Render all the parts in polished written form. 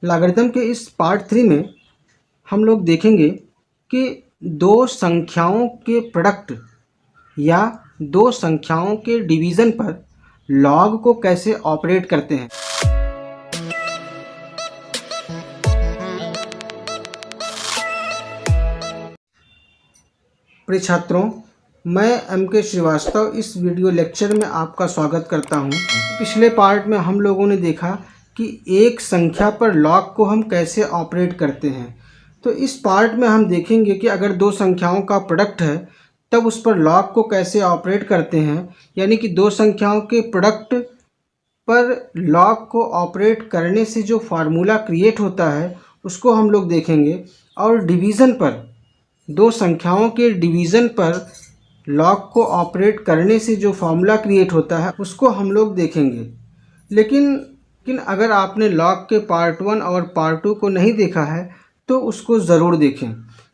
Logarithm के इस part 3 में हम लोग देखेंगे कि दो संख्याओं के प्रोडक्ट या दो संख्याओं के डिवीज़न पर लॉग को कैसे ऑपरेट करते हैं। प्रिय छात्रों, मैं एम.के. श्रीवास्तव इस वीडियो लेक्चर में आपका स्वागत करता हूं। पिछले पार्ट में हम लोगों ने देखा कि एक संख्या पर लॉग को हम कैसे ऑपरेट करते हैं। तो इस पार्ट में हम देखेंगे कि अगर दो संख्याओं का प्रोडक्ट है तब उस पर लॉग को कैसे ऑपरेट करते हैं, यानी कि दो संख्याओं के प्रोडक्ट पर लॉग को ऑपरेट करने से जो फार्मूला क्रिएट होता है उसको हम लोग देखेंगे। और डिवीज़न पर, दो संख्याओं के डिवीज़न पर लॉग को ऑपरेट करने से जो फार्मूला क्रिएट होता है उसको हम लोग देखेंगे। लेकिन अगर आपने लॉग के पार्ट 1 और पार्ट 2 को नहीं देखा है तो उसको ज़रूर देखें।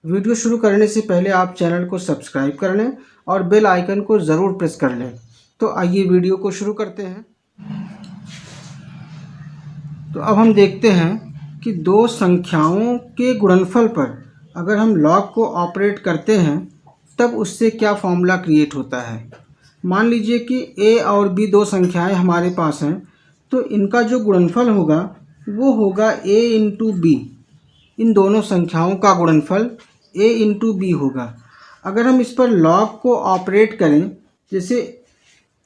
वीडियो शुरू करने से पहले आप चैनल को सब्सक्राइब कर लें और बेल आइकन को ज़रूर प्रेस कर लें। तो आइए वीडियो को शुरू करते हैं। तो अब हम देखते हैं कि दो संख्याओं के गुणनफल पर अगर हम लॉग को ऑपरेट करते हैं तब उससे क्या फॉर्मूला क्रिएट होता है। मान लीजिए कि a और b दो संख्याएं हमारे पास हैं, तो इनका जो गुणनफल होगा वो होगा a इंटू बी। इन दोनों संख्याओं का गुणनफल a इंटू बी होगा। अगर हम इस पर लॉग को ऑपरेट करें, जैसे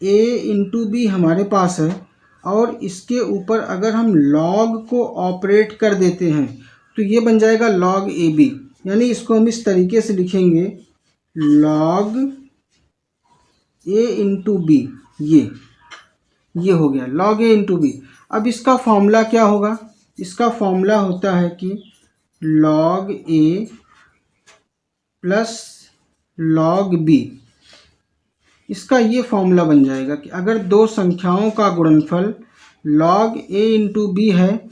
a इंटू बी हमारे पास है और इसके ऊपर अगर हम लॉग को ऑपरेट कर देते हैं तो ये बन जाएगा लॉग ए बी। यानी इसको हम इस तरीके से लिखेंगे, लॉग ए इंटू बी। ये हो गया लॉग ए इंटू बी। अब इसका फॉर्मूला क्या होगा? इसका फॉर्मूला होता है कि log A plus log B. इसका ये फॉर्मूला बन जाएगा कि अगर दो संख्याओं का गुणनफल लॉग ए इंटू बी है,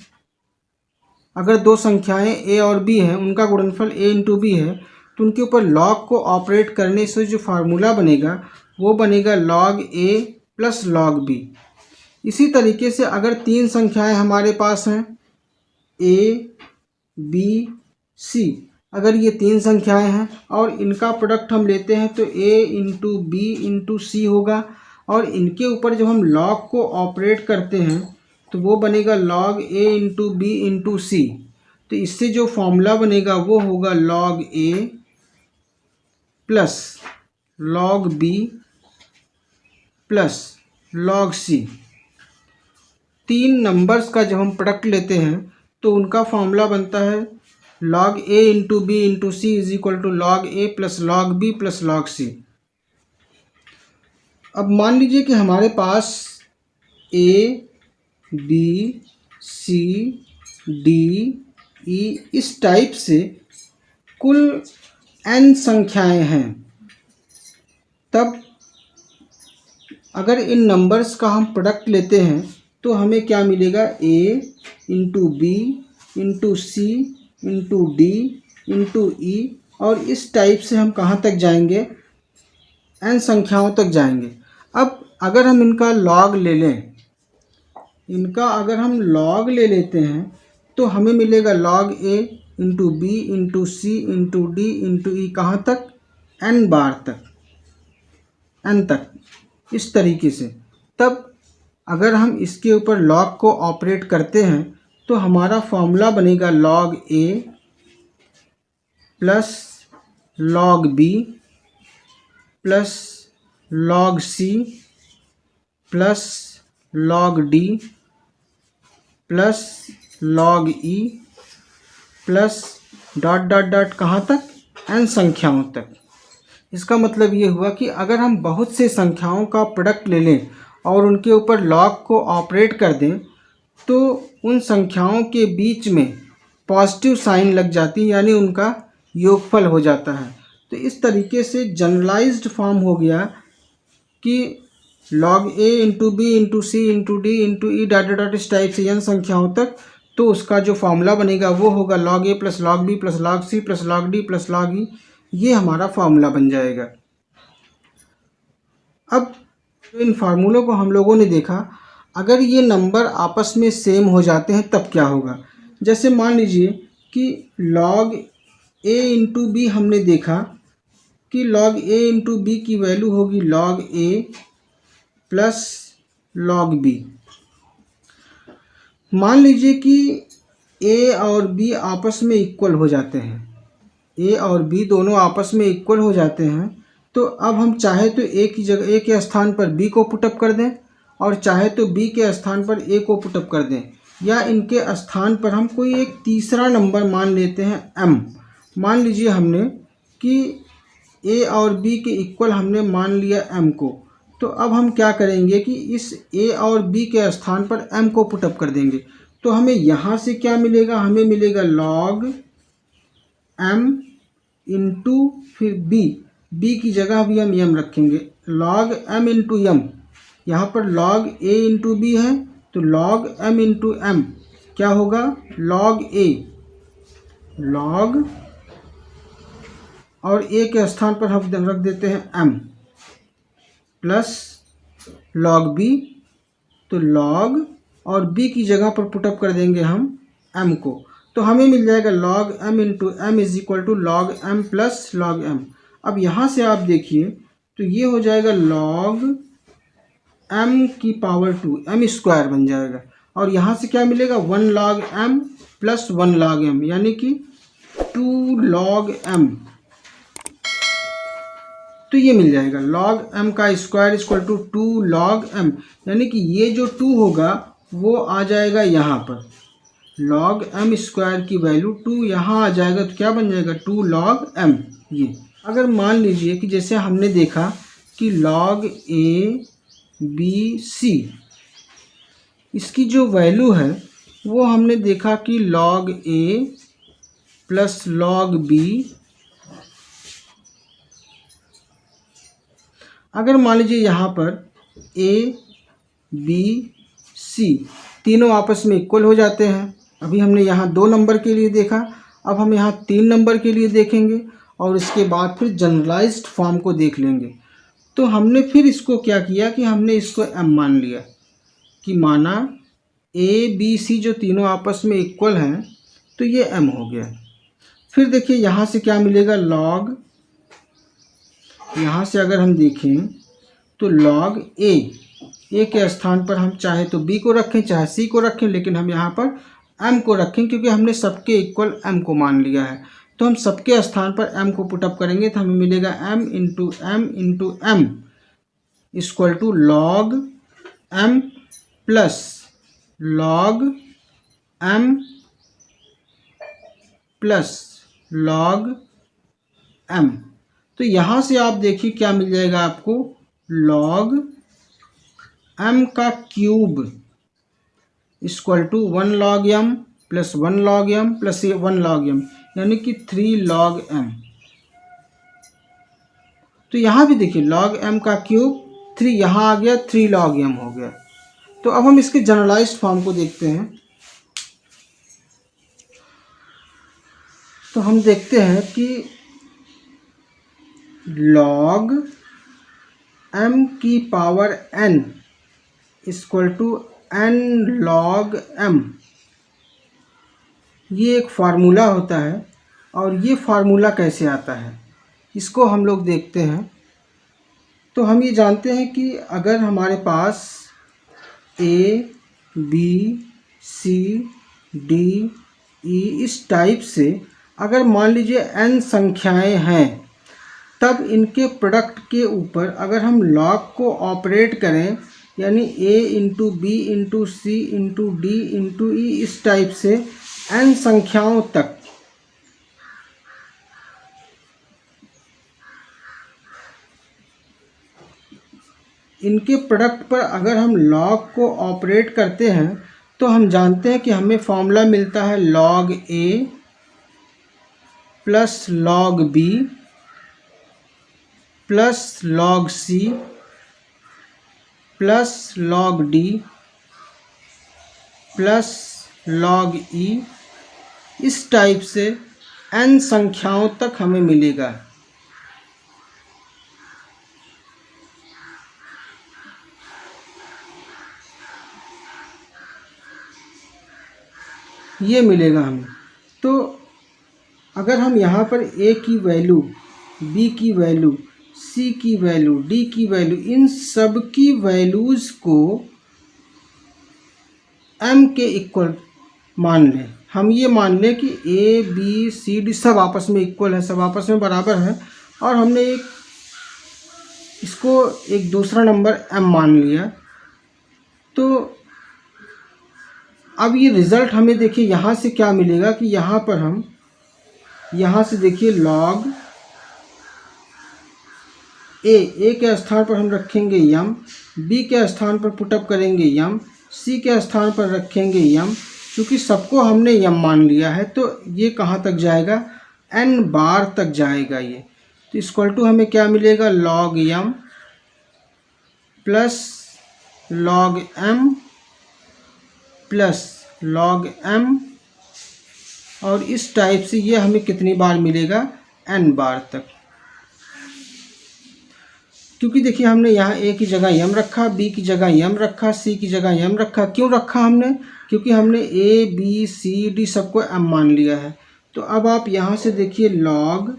अगर दो संख्याएं a और b हैं, उनका गुणनफल a इंटू बी है, तो उनके ऊपर लॉग को ऑपरेट करने से जो फार्मूला बनेगा वो बनेगा log a plus log b। इसी तरीके से अगर तीन संख्याएं हमारे पास हैं a, b, c, अगर ये तीन संख्याएं हैं और इनका प्रोडक्ट हम लेते हैं तो a इंटू बी इंटू सी होगा। और इनके ऊपर जब हम लॉग को ऑपरेट करते हैं तो वो बनेगा log a into B into C. तो इससे जो फॉर्मूला बनेगा वो होगा log a plus log b plus log c। तीन नंबर्स का जब हम प्रोडक्ट लेते हैं तो उनका फॉर्मूला बनता है log a into B into C is equal to log a plus log b plus log c। अब मान लीजिए कि हमारे पास a, b, c, d, e इस टाइप से कुल n संख्याएं हैं। तब अगर इन नंबर्स का हम प्रोडक्ट लेते हैं तो हमें क्या मिलेगा? a into B into C into D into E. और इस टाइप से हम कहाँ तक जाएंगे? n संख्याओं तक जाएंगे। अब अगर हम इनका लॉग ले लें, इनका अगर हम लॉग ले लेते हैं तो हमें मिलेगा log A into B into C into D into ई। कहाँ तक? n बार तक, n तक, इस तरीके से। तब अगर हम इसके ऊपर लॉग को ऑपरेट करते हैं तो हमारा फॉर्मूला बनेगा log A plus log B plus log C plus log D plus log E plus dot dot dot कहाँ तक? n संख्याओं तक। इसका मतलब ये हुआ कि अगर हम बहुत से संख्याओं का प्रोडक्ट ले लें और उनके ऊपर लॉग को ऑपरेट कर दें तो उन संख्याओं के बीच में पॉजिटिव साइन लग जाती है, यानी उनका योगफल हो जाता है। तो इस तरीके से जनरलाइज्ड फॉर्म हो गया कि log A into B into C into D into E dot dot इस टाइप से n संख्याओं तक। तो उसका जो फॉर्मूला बनेगा वो होगा log A plus log B plus log C plus log D plus log E. ये हमारा फार्मूला बन जाएगा। अब इन फार्मूलों को हम लोगों ने देखा, अगर ये नंबर आपस में सेम हो जाते हैं तब क्या होगा। जैसे मान लीजिए कि log a इंटू बी हमने देखा कि log a इंटू बी की वैल्यू होगी log a plus log b। मान लीजिए कि a और b आपस में इक्वल हो जाते हैं, a और b दोनों आपस में इक्वल हो जाते हैं, तो अब हम चाहे तो a की जगह a के स्थान पर b को पुटअप कर दें और चाहे तो b के स्थान पर a को पुटअप कर दें, या इनके स्थान पर हम कोई एक तीसरा नंबर मान लेते हैं m। मान लीजिए हमने कि a और b के इक्वल हमने मान लिया m को, तो अब हम क्या करेंगे कि इस a और b के स्थान पर m को पुटअप कर देंगे। तो हमें यहाँ से क्या मिलेगा, हमें मिलेगा log m इंटू फिर b की जगह भी हम m रखेंगे, log m इंटू m। यहाँ पर log a इंटू b है तो log m इंटू m क्या होगा, log a, log और a के स्थान पर हम रख देते हैं m प्लस log b, तो log और b की जगह पर पुटअप कर देंगे हम m को, तो हमें मिल जाएगा log m into m is equal to log m plus log m। अब यहाँ से आप देखिए तो ये हो जाएगा log m की पावर 2, m स्क्वायर बन जाएगा, और यहाँ से क्या मिलेगा 1 log m plus 1 log m यानी कि 2 log m। तो ये मिल जाएगा log m का square equal to 2 log m, यानी कि ये जो 2 होगा वो आ जाएगा यहाँ पर, log m स्क्वायर की वैल्यू 2 यहाँ आ जाएगा, तो क्या बन जाएगा 2 log m। ये अगर मान लीजिए कि जैसे हमने देखा कि log a b c इसकी जो वैल्यू है वो हमने देखा कि log a plus log b, अगर मान लीजिए यहाँ पर a b c तीनों आपस में इक्वल हो जाते हैं, अभी हमने यहाँ 2 नंबर के लिए देखा, अब हम यहाँ 3 नंबर के लिए देखेंगे और इसके बाद फिर जनरलाइज्ड फॉर्म को देख लेंगे। तो हमने फिर इसको क्या किया कि हमने इसको m मान लिया कि माना a b c जो तीनों आपस में इक्वल हैं, तो ये m हो गया। फिर देखिए यहाँ से क्या मिलेगा log, यहाँ से अगर हम देखें तो log a के स्थान पर हम चाहे तो b को रखें चाहे c को रखें, लेकिन हम यहाँ पर m को रखें क्योंकि हमने सबके इक्वल m को मान लिया है। तो हम सबके स्थान पर m को पुटअप करेंगे तो हमें मिलेगा m into m equal to log m plus log m plus log m। तो यहाँ से आप देखिए क्या मिल जाएगा आपको, log m का cube equal to 1 log m plus 1 log m plus 1 log m यानी कि 3 log m। तो यहाँ भी देखिए log m का क्यूब 3 यहाँ आ गया, 3 log m हो गया। तो अब हम इसके जनरलाइज्ड फॉर्म को देखते हैं। तो हम देखते हैं कि log m की power n equal to n log m, ये एक फार्मूला होता है। और ये फार्मूला कैसे आता है इसको हम लोग देखते हैं। तो हम ये जानते हैं कि अगर हमारे पास a b c d e इस टाइप से अगर मान लीजिए n संख्याएं हैं, तब इनके प्रोडक्ट के ऊपर अगर हम लॉग को ऑपरेट करें, यानी a into B into C into D into E इस टाइप से n संख्याओं तक, इनके प्रोडक्ट पर अगर हम लॉग को ऑपरेट करते हैं तो हम जानते हैं कि हमें फॉर्मूला मिलता है log a plus log b plus log c plus log d plus log e, इस टाइप से n संख्याओं तक हमें मिलेगा। ये मिलेगा हमें। तो अगर हम यहाँ पर a की वैल्यू, b की वैल्यू, c की वैल्यू, d की वैल्यू, इन सब की वैल्यूज़ को m के इक्वल मान लें। हम ये मान लें कि a b c d सब आपस में इक्वल है, सब आपस में बराबर है, और हमने इसको एक दूसरा नंबर m मान लिया। तो अब ये रिज़ल्ट हमें देखिए यहाँ से क्या मिलेगा कि यहाँ पर हम यहाँ से देखिए log a के स्थान पर हम रखेंगे m, b के स्थान पर पुटअप करेंगे m, c के स्थान पर रखेंगे m। क्योंकि सबको हमने m मान लिया है तो ये कहाँ तक जाएगा, n बार तक जाएगा ये। तो इक्वल टू हमें क्या मिलेगा, log m plus log m plus log m, और इस टाइप से ये हमें कितनी बार मिलेगा, n बार तक। क्योंकि देखिए हमने यहाँ a की जगह m रखा, b की जगह m रखा, c की जगह m रखा। क्यों रखा हमने, क्योंकि हमने a b c d सबको m मान लिया है। तो अब आप यहाँ से देखिए log,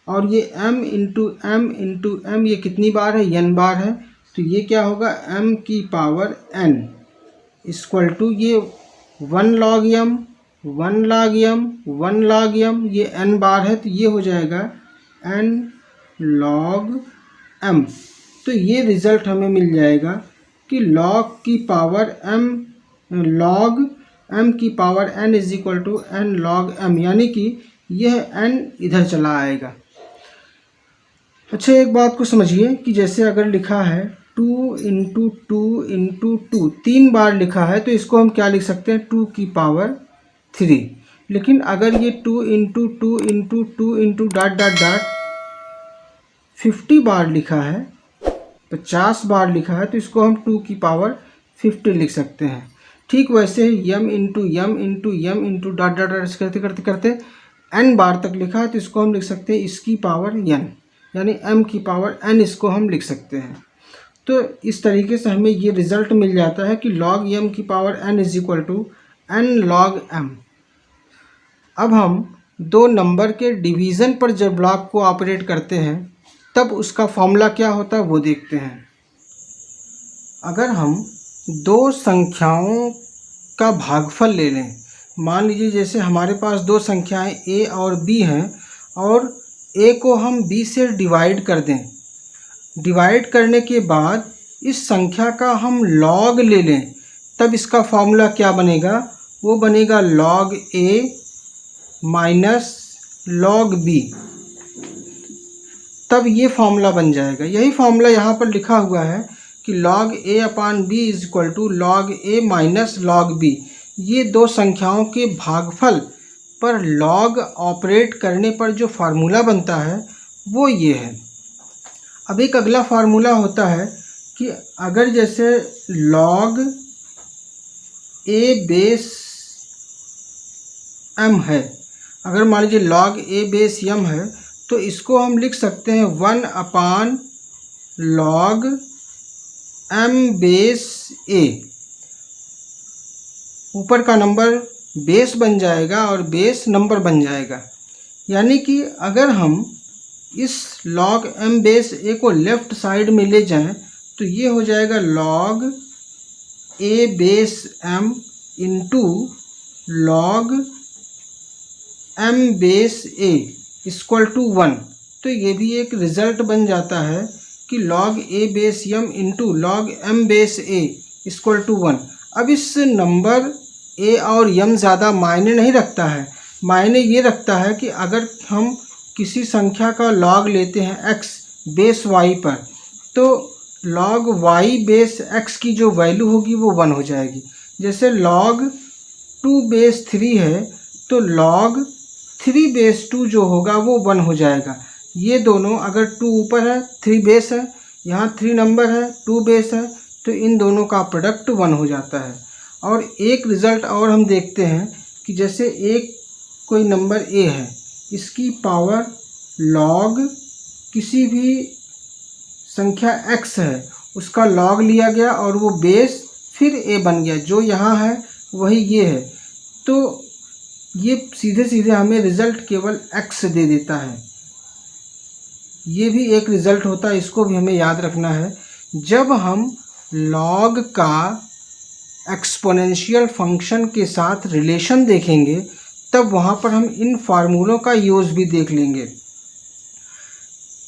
और ये m इंटू m ये कितनी बार है, n बार है। तो ये क्या होगा, m की पावर n इक्वल टू ये 1 log m, 1 log m, 1 log m, ये n बार है तो ये हो जाएगा n log m। तो ये रिज़ल्ट हमें मिल जाएगा कि log की पावर m, log m की power n is equal to n log m, यानी कि यह n इधर चला आएगा। अच्छा, एक बात को समझिए कि जैसे अगर लिखा है 2 इंटू 2 इंटू 2, 3 बार लिखा है तो इसको हम क्या लिख सकते हैं, 2 की पावर 3। लेकिन अगर ये 2 into 2 into 2 into dot dot dot 50 बार लिखा है, 50 बार लिखा है, तो इसको हम 2 की पावर 50 लिख सकते हैं। ठीक वैसे ही m into M into M into dot dot dot करते करते करते n बार तक लिखा है तो इसको हम लिख सकते हैं इसकी पावर n, यानी m की पावर n इसको हम लिख सकते हैं। तो इस तरीके से हमें ये रिज़ल्ट मिल जाता है कि log m की power n is equal to n log m। अब हम दो नंबर के डिवीज़न पर जब लॉग को ऑपरेट करते हैं तब उसका फॉर्मूला क्या होता है वो देखते हैं। अगर हम दो संख्याओं का भागफल ले लें, मान लीजिए जैसे हमारे पास दो संख्याएं a और b हैं और a को हम b से डिवाइड कर दें, डिवाइड करने के बाद इस संख्या का हम लॉग ले लें, तब इसका फॉर्मूला क्या बनेगा, वो बनेगा log a minus log b। तब ये फॉर्मूला बन जाएगा। यही फॉर्मूला यहाँ पर लिखा हुआ है कि log a upon b is equal to log a minus log b। ये दो संख्याओं के भागफल पर log ऑपरेट करने पर जो फार्मूला बनता है वो ये है। अब एक अगला फार्मूला होता है कि अगर जैसे log a बेस m है, अगर मान लीजिए log a बेस m है तो इसको हम लिख सकते हैं 1 अपान log m बेस a। ऊपर का नंबर बेस बन जाएगा और बेस नंबर बन जाएगा। यानी कि अगर हम इस log m बेस a को लेफ़्ट साइड में ले जाएं तो ये हो जाएगा log a base m into log m base a equal to 1। तो ये भी एक रिज़ल्ट बन जाता है कि log a base m into log m base a equal to 1। अब इस नंबर a और m ज़्यादा मायने नहीं रखता है, मायने ये रखता है कि अगर हम किसी संख्या का log लेते हैं x बेस y पर तो log y बेस x की जो वैल्यू होगी वो 1 हो जाएगी। जैसे log 2 बेस 3 है तो log 3 बेस 2 जो होगा वो 1 हो जाएगा। ये दोनों अगर 2 ऊपर है 3 बेस है, यहाँ 3 नंबर है 2 बेस है, तो इन दोनों का प्रोडक्ट 1 हो जाता है। और एक रिज़ल्ट और हम देखते हैं कि जैसे एक कोई नंबर a है, इसकी पावर log किसी भी संख्या x है उसका log लिया गया और वो बेस फिर a बन गया, जो यहाँ है वही ये है। तो ये सीधे सीधे हमें रिज़ल्ट केवल x दे देता है। ये भी एक रिज़ल्ट होता है, इसको भी हमें याद रखना है। जब हम लॉग का एक्सपोनेंशियल फंक्शन के साथ रिलेशन देखेंगे तब वहाँ पर हम इन फार्मूलों का यूज़ भी देख लेंगे।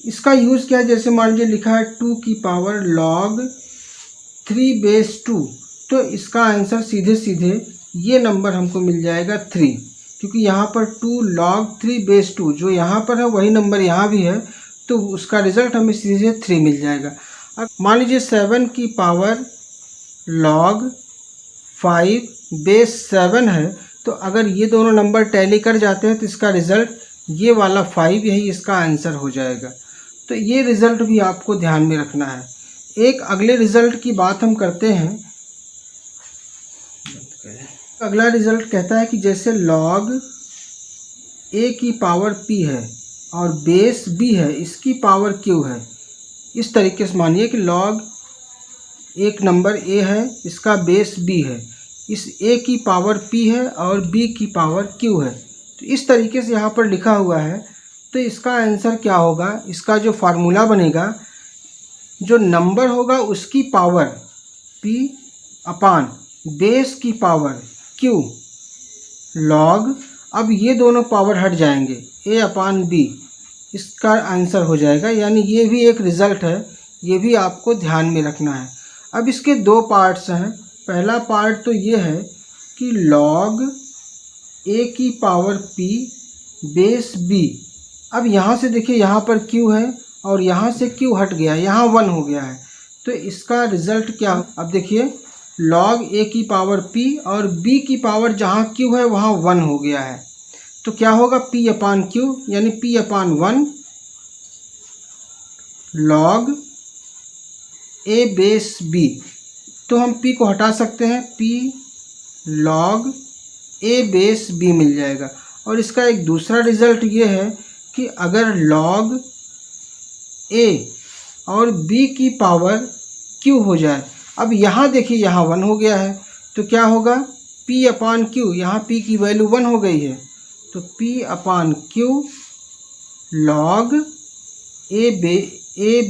इसका यूज़ क्या है, जैसे मान लीजिए लिखा है 2 की पावर log 3/2, तो इसका आंसर सीधे सीधे ये नंबर हमको मिल जाएगा 3, क्योंकि यहाँ पर 2 log 3/2 जो यहाँ पर है वही नंबर यहाँ भी है, तो उसका रिज़ल्ट हमें सीधे सीधे 3 मिल जाएगा। अब मान लीजिए 7 की पावर log 5/7 है, तो अगर ये दोनों नंबर टैली कर जाते हैं तो इसका रिज़ल्ट ये वाला 5 यही इसका आंसर हो जाएगा। तो ये रिज़ल्ट भी आपको ध्यान में रखना है। एक अगले रिज़ल्ट की बात हम करते हैं। अगला रिज़ल्ट कहता है कि जैसे log a की पावर p है और बेस b है, इसकी पावर q है। इस तरीके से मानिए कि log एक नंबर a है, इसका बेस b है, इस a की पावर p है और b की पावर q है। तो इस तरीके से यहाँ पर लिखा हुआ है, तो इसका आंसर क्या होगा, इसका जो फार्मूला बनेगा, जो नंबर होगा उसकी पावर p अपान बेस की पावर q log, अब ये दोनों पावर हट जाएंगे, a अपान b, इसका आंसर हो जाएगा। यानी ये भी एक रिज़ल्ट है, ये भी आपको ध्यान में रखना है। अब इसके दो पार्ट्स हैं। पहला पार्ट तो ये है कि log a की पावर p बेस b, अब यहाँ से देखिए यहाँ पर q है और यहाँ से q हट गया, यहाँ 1 हो गया है, तो इसका रिज़ल्ट क्या, अब देखिए log a की पावर p और b की पावर जहाँ q है वहाँ 1 हो गया है, तो क्या होगा p अपान q, यानी p upon 1 log a base b। तो हम p को हटा सकते हैं, p log a base b मिल जाएगा। और इसका एक दूसरा रिज़ल्ट ये है कि अगर log a और b की पावर q हो जाए, अब यहाँ देखिए यहाँ 1 हो गया है, तो क्या होगा p अपान q, यहाँ p की वैल्यू 1 हो गई है, तो p upon q log a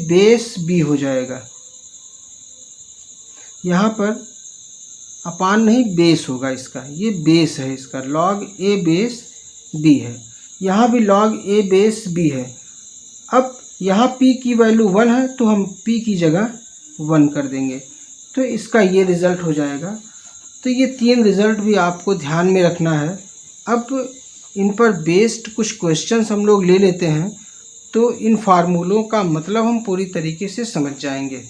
base b हो जाएगा। यहाँ पर अपान नहीं बेस होगा इसका, ये बेस है इसका, log a बेस b है, यहाँ भी log a बेस b है। अब यहाँ p की वैल्यू 1 है तो हम p की जगह 1 कर देंगे, तो इसका ये रिज़ल्ट हो जाएगा। तो ये 3 रिज़ल्ट भी आपको ध्यान में रखना है। अब इन पर बेस्ड कुछ क्वेश्चंस हम लोग ले लेते हैं, तो इन फार्मूलों का मतलब हम पूरी तरीके से समझ जाएंगे।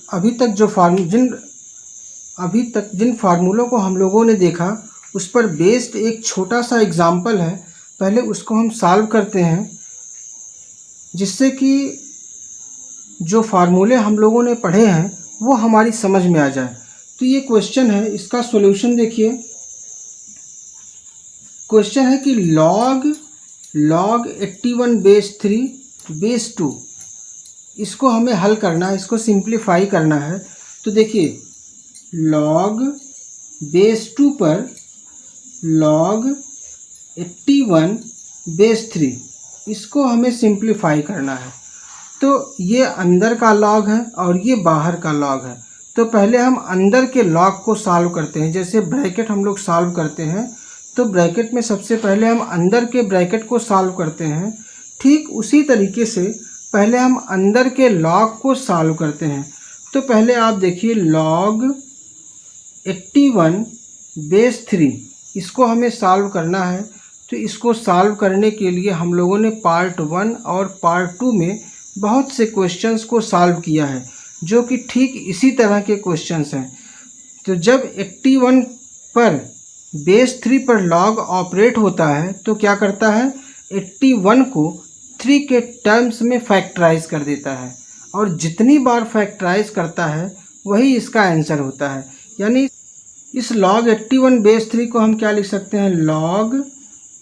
अभी तक जिन फार्मूलों को हम लोगों ने देखा उस पर बेस्ड एक छोटा सा एग्जाम्पल है, पहले उसको हम सॉल्व करते हैं, जिससे कि जो फार्मूले हम लोगों ने पढ़े हैं वो हमारी समझ में आ जाए। तो ये क्वेश्चन है, इसका सॉल्यूशन देखिए। क्वेश्चन है कि log 81/3/2, इसको हमें हल करना है, इसको सिंप्लीफाई करना है। तो देखिए log बेस 2 पर log 81/3, इसको हमें सिंप्लीफाई करना है। तो ये अंदर का log है और ये बाहर का log है, तो पहले हम अंदर के log को सॉल्व करते हैं। जैसे ब्रैकेट हम लोग सॉल्व करते हैं, तो ब्रैकेट में सबसे पहले हम अंदर के ब्रैकेट को सॉल्व करते हैं, ठीक उसी तरीके से पहले हम अंदर के log को सॉल्व करते हैं। तो पहले आप देखिए log 81/3, इसको हमें सॉल्व करना है। तो इसको सॉल्व करने के लिए हम लोगों ने पार्ट 1 और पार्ट 2 में बहुत से क्वेश्चंस को सॉल्व किया है, जो कि ठीक इसी तरह के क्वेश्चंस हैं। तो जब 81 पर बेस 3 पर log ऑपरेट होता है तो क्या करता है, 81 को 3 के टर्म्स में फैक्टराइज कर देता है, और जितनी बार फैक्टराइज करता है वही इसका आंसर होता है। यानी इस log 81/3 को हम क्या लिख सकते हैं, log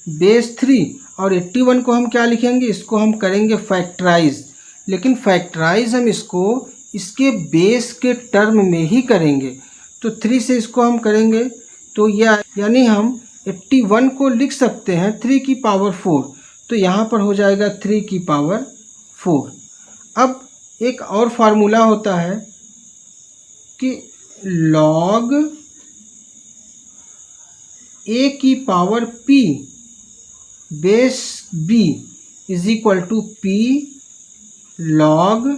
बेस 3, और 81 को हम क्या लिखेंगे, इसको हम करेंगे फैक्टराइज, लेकिन फैक्टराइज हम इसको इसके बेस के टर्म में ही करेंगे। तो तो 3 से इसको हम करेंगे तो यह यानी हम 81 को लिख सकते हैं 3 की पावर 4, तो यहाँ पर हो जाएगा 3 की पावर 4। अब एक और फार्मूला होता है कि log a की power p base b is equal to p log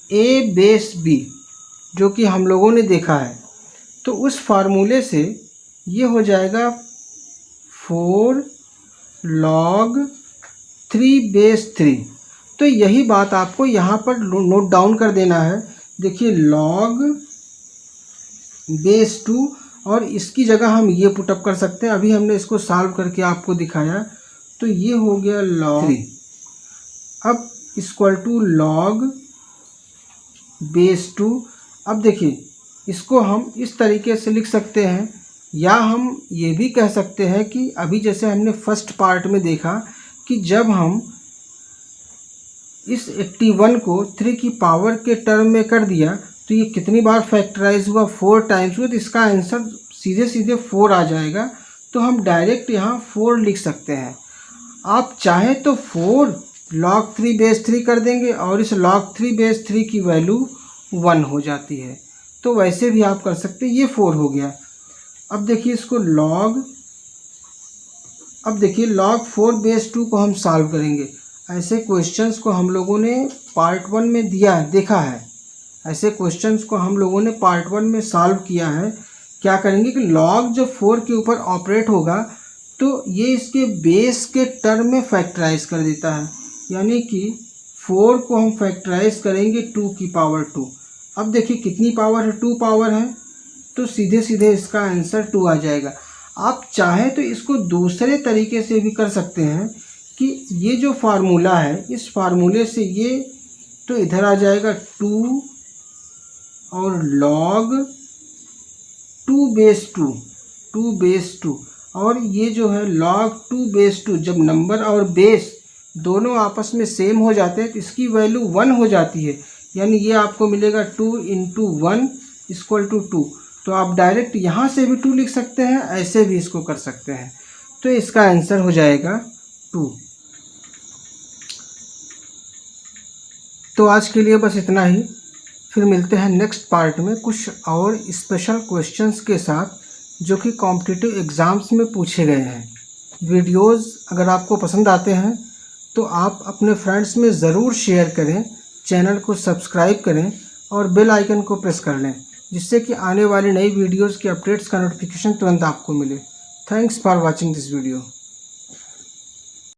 a base b, जो कि हम लोगों ने देखा है। तो उस फार्मूले से ये हो जाएगा 4 log 3 बेस 3। तो यही बात आपको यहाँ पर नोट डाउन कर देना है। देखिए log बेस 2 और इसकी जगह हम ये पुटअप कर सकते हैं। अभी हमने इसको सॉल्व करके आपको दिखाया, तो ये हो गया log 3। अब इक्वल टू log बेस 2। अब देखिए इसको हम इस तरीके से लिख सकते हैं, या हम ये भी कह सकते हैं कि अभी जैसे हमने फर्स्ट पार्ट में देखा कि जब हम इस 81 को 3 की पावर के टर्म में कर दिया तो ये कितनी बार फैक्टराइज हुआ, 4 टाइम्स हुआ, तो इसका आंसर सीधे सीधे 4 आ जाएगा। तो हम डायरेक्ट यहाँ 4 लिख सकते हैं। आप चाहें तो 4 log 3 बेस 3 कर देंगे और इस log 3 बेस 3 की वैल्यू 1 हो जाती है, तो वैसे भी आप कर सकते हैं। ये 4 हो गया। अब देखिए इसको log 4 बेस 2 को हम सॉल्व करेंगे। ऐसे क्वेश्चंस को हम लोगों ने पार्ट 1 में देखा है। ऐसे क्वेश्चंस को हम लोगों ने पार्ट 1 में सॉल्व किया है। क्या करेंगे कि log जब 4 के ऊपर ऑपरेट होगा तो ये इसके बेस के टर्म में फैक्टराइज कर देता है, यानी कि 4 को हम फैक्टराइज करेंगे 2 की पावर 2। अब देखिए कितनी पावर है, 2 पावर है, तो सीधे सीधे इसका आंसर 2 आ जाएगा। आप चाहें तो इसको दूसरे तरीके से भी कर सकते हैं कि ये जो फार्मूला है, इस फार्मूले से ये तो इधर आ जाएगा 2 और log 2 बेस 2 और ये जो है log 2 बेस 2। जब नंबर और बेस दोनों आपस में सेम हो जाते हैं तो इसकी वैल्यू 1 हो जाती है, यानी ये आपको मिलेगा 2 × 1 इक्वल टू 2। तो आप डायरेक्ट यहाँ से भी 2 लिख सकते हैं, ऐसे भी इसको कर सकते हैं, तो इसका आंसर हो जाएगा 2। तो आज के लिए बस इतना ही। फिर मिलते हैं नेक्स्ट पार्ट में कुछ और स्पेशल क्वेश्चंस के साथ जो कि कॉम्पिटिटिव एग्ज़ाम्स में पूछे गए हैं। वीडियोस अगर आपको पसंद आते हैं तो आप अपने फ्रेंड्स में ज़रूर शेयर करें, चैनल को सब्सक्राइब करें और बेल आइकन को प्रेस कर लें, जिससे कि आने वाली नई वीडियोस की अपडेट्स का नोटिफिकेशन तुरंत आपको मिले। Thanks for watching this video.